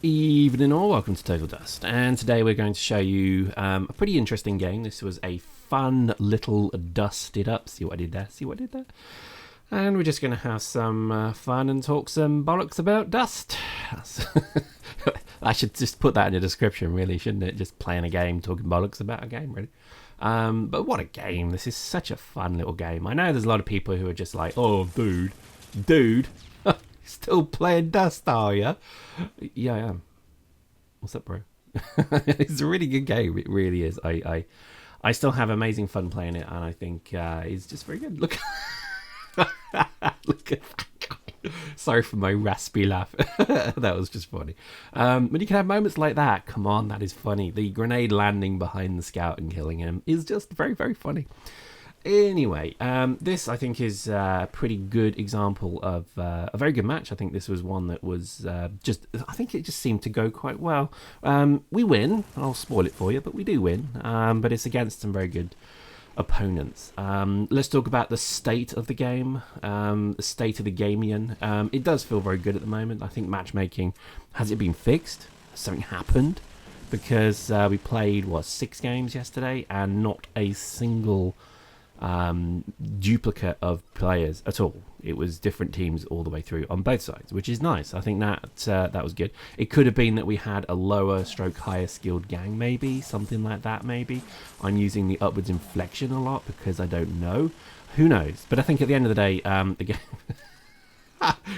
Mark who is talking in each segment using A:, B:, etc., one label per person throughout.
A: Evening all, welcome to Total Dust, and today we're going to show you a pretty interesting game. This was a fun little dusted up, see what I did there, and we're just going to have some fun and talk some bollocks about dust. I should just put that in the description really, shouldn't it? Just playing a game, talking bollocks about a game really. But what a game, this is such a fun little game. I know there's a lot of people who are just like, oh dude, still playing Dust, are you? Yeah, I am. What's up, bro? It's a really good game. It really is. I still have amazing fun playing it, and I think it's just very good. Look, look at that guy. Sorry for my raspy laugh. That was just funny. When you can have moments like that, come on, that is funny. The grenade landing behind the scout and killing him is just very, very funny. Anyway, this I think is a pretty good example of a very good match. I think this was one that was I think it just seemed to go quite well. We win, I'll spoil it for you, but we do win. But it's against some very good opponents. Let's talk about the state of the game, the state of the Gamian. It does feel very good at the moment. I think matchmaking, has it been fixed? Has something happened? Because we played, 6 games yesterday, and not a single duplicate of players at all. It was different teams all the way through on both sides, which is nice. I think that was good. It could have been that we had a lower stroke higher skilled gang, maybe something like that. Maybe I'm using the upwards inflection a lot because I don't know, who knows. But I think at the end of the day, the game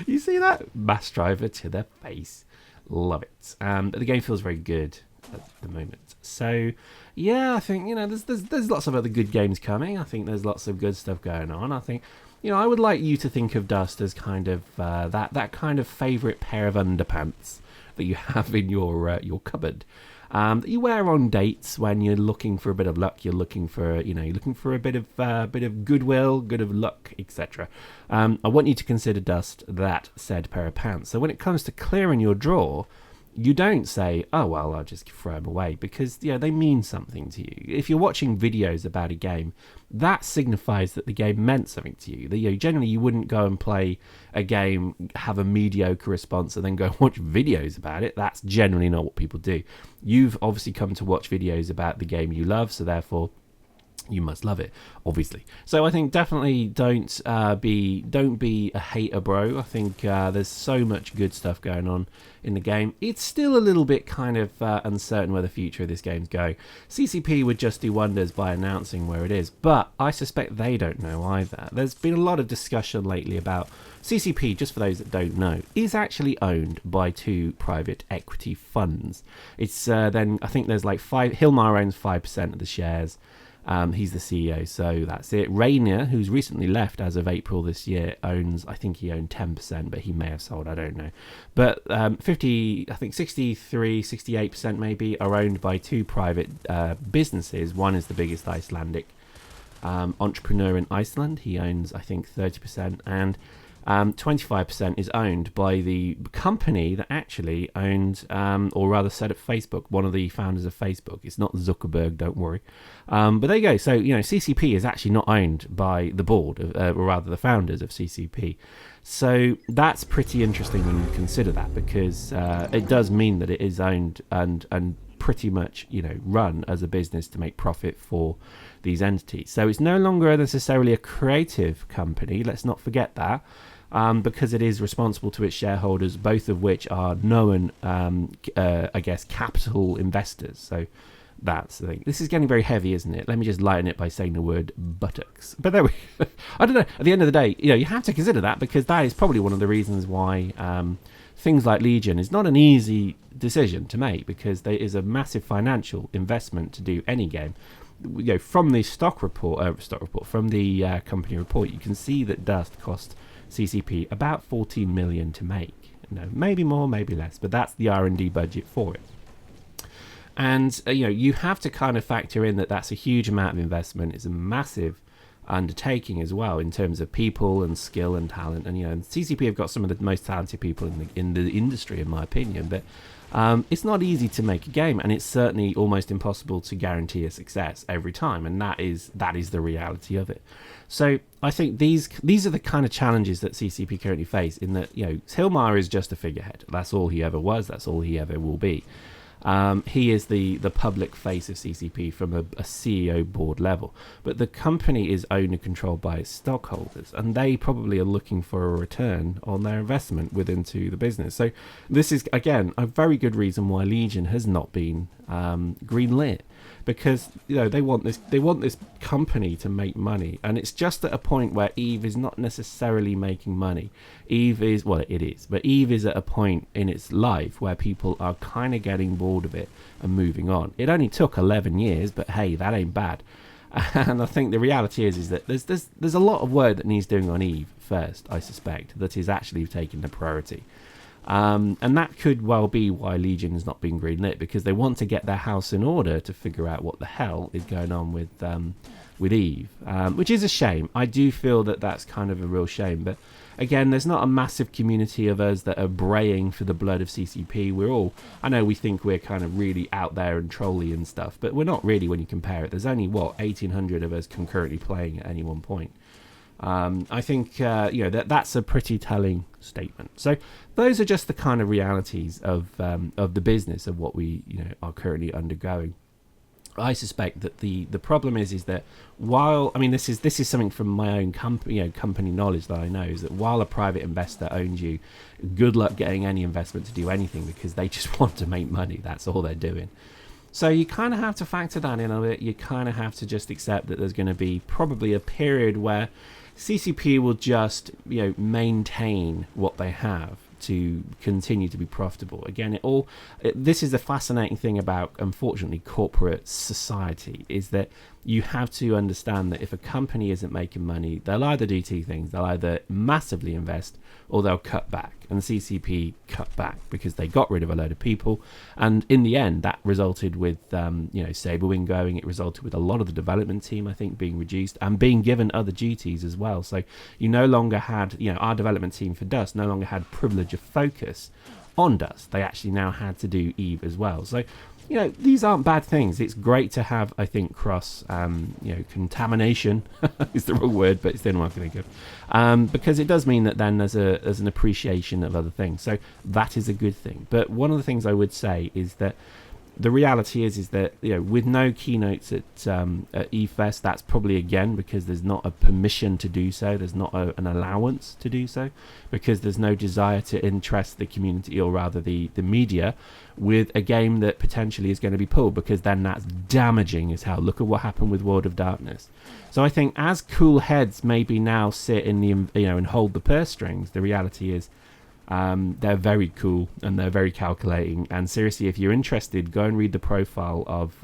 A: you see that mass driver to the face, love it. But the game feels very good at the moment. So yeah, I think there's lots of other good games coming. I think there's lots of good stuff going on. I think I would like you to think of Dust as kind of that kind of favourite pair of underpants that you have in your cupboard, that you wear on dates when you're looking for a bit of luck. You're looking for a bit of goodwill, good of luck, etc. I want you to consider Dust that said pair of pants. So when it comes to clearing your drawer, you don't say, oh, well, I'll just throw them away, because they mean something to you. If you're watching videos about a game, that signifies that the game meant something to you. Generally, you wouldn't go and play a game, have a mediocre response, and then go watch videos about it. That's generally not what people do. You've obviously come to watch videos about the game you love, so therefore you must love it, obviously. So I think definitely don't be a hater, bro. I think there's so much good stuff going on in the game. It's still a little bit kind of uncertain where the future of this game's going. CCP would just do wonders by announcing where it is, but I suspect they don't know either. There's been a lot of discussion lately about CCP, just for those that don't know, is actually owned by 2 private equity funds. It's then I think there's like 5. Hilmar owns 5% of the shares. He's the CEO, so that's it. Rainier, who's recently left as of April this year, I think he owned 10%, but he may have sold, I don't know. But 68% maybe are owned by 2 private businesses. One is the biggest Icelandic entrepreneur in Iceland. He owns, I think, 30%, and 25% is owned by the company that actually owned, or rather set up Facebook, one of the founders of Facebook. It's not Zuckerberg, don't worry. But there you go. So, CCP is actually not owned by the board, or rather the founders of CCP. So that's pretty interesting when you consider that, because it does mean that it is owned and pretty much, run as a business to make profit for these entities. So it's no longer necessarily a creative company. Let's not forget that. Because it is responsible to its shareholders, both of which are known, I guess, capital investors. So that's the thing. This is getting very heavy, isn't it? Let me just lighten it by saying the word buttocks. But there we go. I don't know. At the end of the day, you have to consider that, because that is probably one of the reasons why things like Legion is not an easy decision to make, because there is a massive financial investment to do any game. From the stock report, from the company report, you can see that Dust cost CCP about 14 million to make. Maybe more, maybe less, but that's the R&D budget for it. And you have to kind of factor in that that's a huge amount of investment. It's a massive undertaking as well in terms of people and skill and talent. And CCP have got some of the most talented people in the industry, in my opinion. But It's not easy to make a game, and it's certainly almost impossible to guarantee a success every time, and that is the reality of it. So I think these are the kind of challenges that CCP currently face, in that, Hilmar is just a figurehead. That's all he ever was. That's all he ever will be. He is the public face of CCP from a CEO board level, but the company is owned and controlled by its stockholders, and they probably are looking for a return on their investment into the business. So this is, again, a very good reason why Legion has not been greenlit, because they want this company to make money, and it's just at a point where Eve is not necessarily making money. Eve is, well, it is, but Eve is at a point in its life where people are kind of getting bored of it and moving on. It only took 11 years, but hey, that ain't bad. And I think the reality is that there's a lot of work that needs doing on Eve first, I suspect, that is actually taking the priority. And that could well be why Legion has not been greenlit, because they want to get their house in order to figure out what the hell is going on with Eve, which is a shame. I do feel that that's kind of a real shame. But again, there's not a massive community of us that are braying for the blood of CCP. We're all, I know we think we're kind of really out there and trolly and stuff, but we're not really when you compare it. There's only, 1,800 of us concurrently playing at any one point. I think that's a pretty telling statement. So those are just the kind of realities of the business of what we are currently undergoing. I suspect that the problem is that while, I mean, this is something from my own company knowledge that I know, is that while a private investor owns you, good luck getting any investment to do anything, because they just want to make money. That's all they're doing. So you kind of have to factor that in a bit. You kind of have to just accept that there's going to be probably a period where CCP will just maintain what they have to continue to be profitable. Again, this is the fascinating thing about, unfortunately, corporate society, is that you have to understand that if a company isn't making money, they'll either do two things. They'll either massively invest or they'll cut back. And the CCP cut back because they got rid of a load of people. And in the end, that resulted with Saberwing going. It resulted with a lot of the development team, I think, being reduced and being given other duties as well. So you no longer had, our development team for Dust no longer had privilege of focus on Dust. They actually now had to do Eve as well. So these aren't bad things. It's great to have, I think, cross, contamination is the wrong word, but it's the only one I can think of, because it does mean that then there's an appreciation of other things. So that is a good thing. But one of the things I would say is that the reality is that with no keynotes at eFest, that's probably, again, because there's not a permission to do so. There's not an allowance to do so, because there's no desire to interest the community, or rather the media, with a game that potentially is going to be pulled, because then that's damaging as hell. Look at what happened with World of Darkness. So I think as cool heads maybe now sit in the and hold the purse strings, the reality is they're very cool and they're very calculating. And seriously, if you're interested, go and read the profile of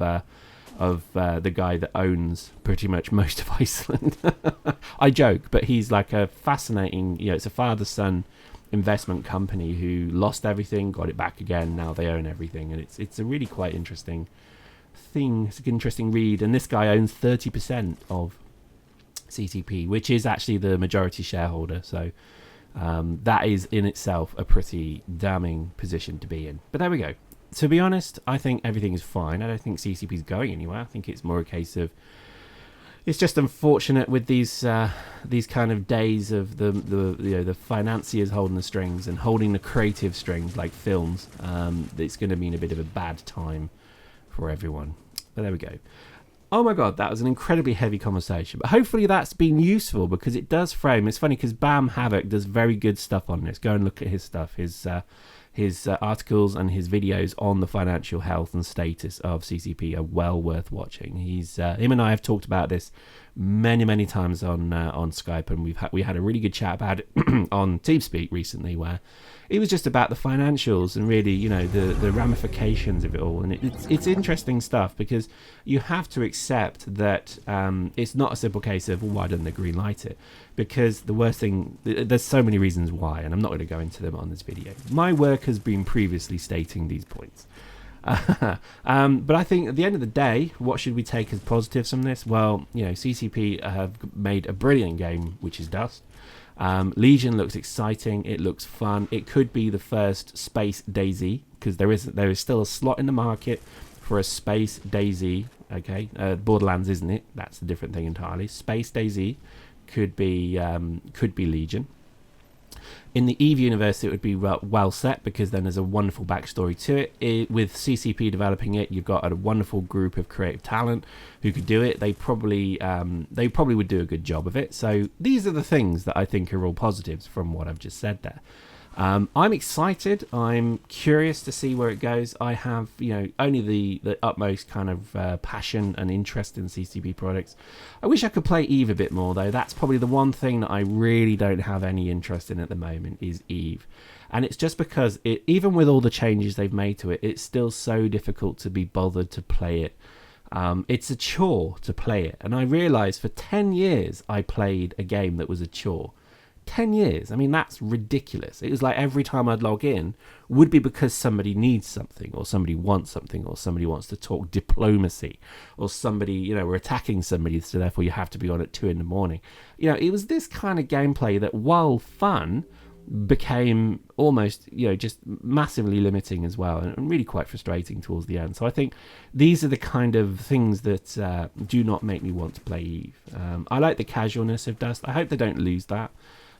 A: the guy that owns pretty much most of Iceland. I joke, but he's like a fascinating, it's a father-son investment company who lost everything, got it back again. Now they own everything, and it's a really quite interesting thing. It's an interesting read. And this guy owns 30% of CCP, which is actually the majority shareholder. So that is in itself a pretty damning position to be in. But there we go. To be honest, I think everything is fine. I don't think CCP is going anywhere. I think it's more a case of, it's just unfortunate with these kind of days of the financiers holding the strings and holding the creative strings like films. It's going to mean a bit of a bad time for everyone. But there we go. Oh my god, that was an incredibly heavy conversation. But hopefully that's been useful, because it does frame. It's funny because Bam Havoc does very good stuff on this. Go and look at his stuff, his articles and his videos on the financial health and status of CCP are well worth watching. Him and I have talked about this many times on Skype, and we had a really good chat about it on TeamSpeak recently, where it was just about the financials and really the ramifications of it all. And it's interesting stuff, because you have to accept that it's not a simple case of, well, why don't they green light it? Because the worst thing, there's so many reasons why, and I'm not going to go into them on this video. My work has been previously stating these points. But I think at the end of the day, what should we take as positives from this? Well, CCP have made a brilliant game, which is Dust. Legion looks exciting. It looks fun. It could be the first Space DayZ, because there is still a slot in the market for a Space DayZ. Okay, Borderlands isn't it? That's a different thing entirely. Space DayZ could be Legion. In the EVE universe, it would be well set, because then there's a wonderful backstory to it. With CCP developing it, you've got a wonderful group of creative talent who could do it. They probably would do a good job of it. So these are the things that I think are all positives from what I've just said there. I'm excited. I'm curious to see where it goes. I have, only the utmost kind of passion and interest in CCP products. I wish I could play EVE a bit more, though. That's probably the one thing that I really don't have any interest in at the moment is EVE. And it's just because, even with all the changes they've made to it, it's still so difficult to be bothered to play it. It's a chore to play it. And I realised for 10 years I played a game that was a chore. 10 years. I mean, that's ridiculous. It was like every time I'd log in would be because somebody needs something, or somebody wants something, or somebody wants to talk diplomacy, or somebody, we're attacking somebody, so therefore you have to be on at 2 a.m. It was this kind of gameplay that, while fun, became almost, just massively limiting as well, and really quite frustrating towards the end. So I think these are the kind of things that do not make me want to play EVE. I like the casualness of Dust. I hope they don't lose that.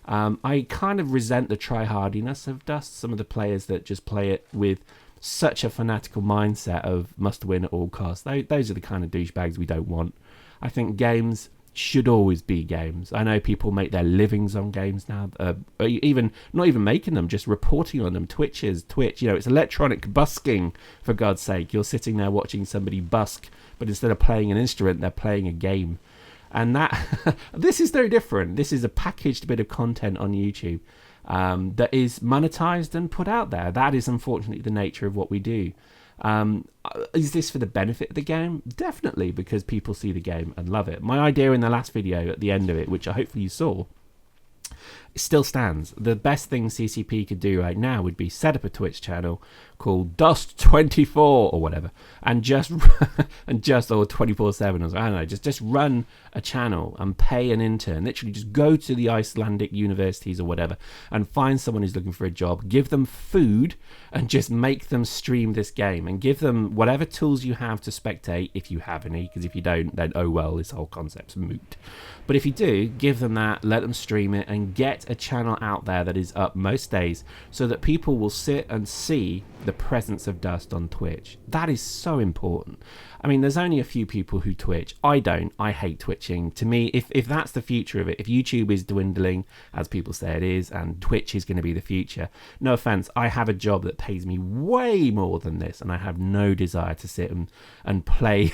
A: I kind of resent the try-hardiness of Dust, some of the players that just play it with such a fanatical mindset of must win at all costs. Those are the kind of douchebags we don't want. I think games should always be games. I know people make their livings on games now, even not even making them, just reporting on them. Twitch, it's electronic busking, for God's sake. You're sitting there watching somebody busk, but instead of playing an instrument, they're playing a game. And that this is very different. This is a packaged bit of content on YouTube that is monetized and put out there. That is unfortunately the nature of what we do. Is this for the benefit of the game? Definitely, because people see the game and love it. My idea in the last video at the end of it, which hopefully you saw, still stands. The best thing CCP could do right now would be set up a Twitch channel called Dust24 or whatever, and just or 24/7 or something. I don't know, just run a channel and pay an intern. Literally just go to the Icelandic universities or whatever and find someone who's looking for a job, give them food, and just make them stream this game, and give them whatever tools you have to spectate, if you have any, because if you don't, then oh well, this whole concept's moot. But if you do, give them that, let them stream it, and get a channel out there that is up most days, so that people will sit and see the presence of Dust on Twitch. That is so important. I mean, there's only a few people who Twitch. I don't. I hate twitching. To me, if that's the future of it, if YouTube is dwindling, as people say it is, and Twitch is going to be the future, no offense, I have a job that pays me way more than this, and I have no desire to sit and play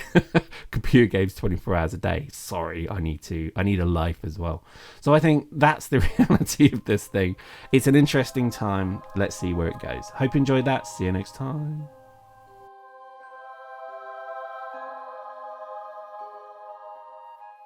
A: computer games 24 hours a day. Sorry, I need a life as well. So I think that's the reality of this thing. It's an interesting time. Let's see where it goes. Hope you enjoyed that. See you next time.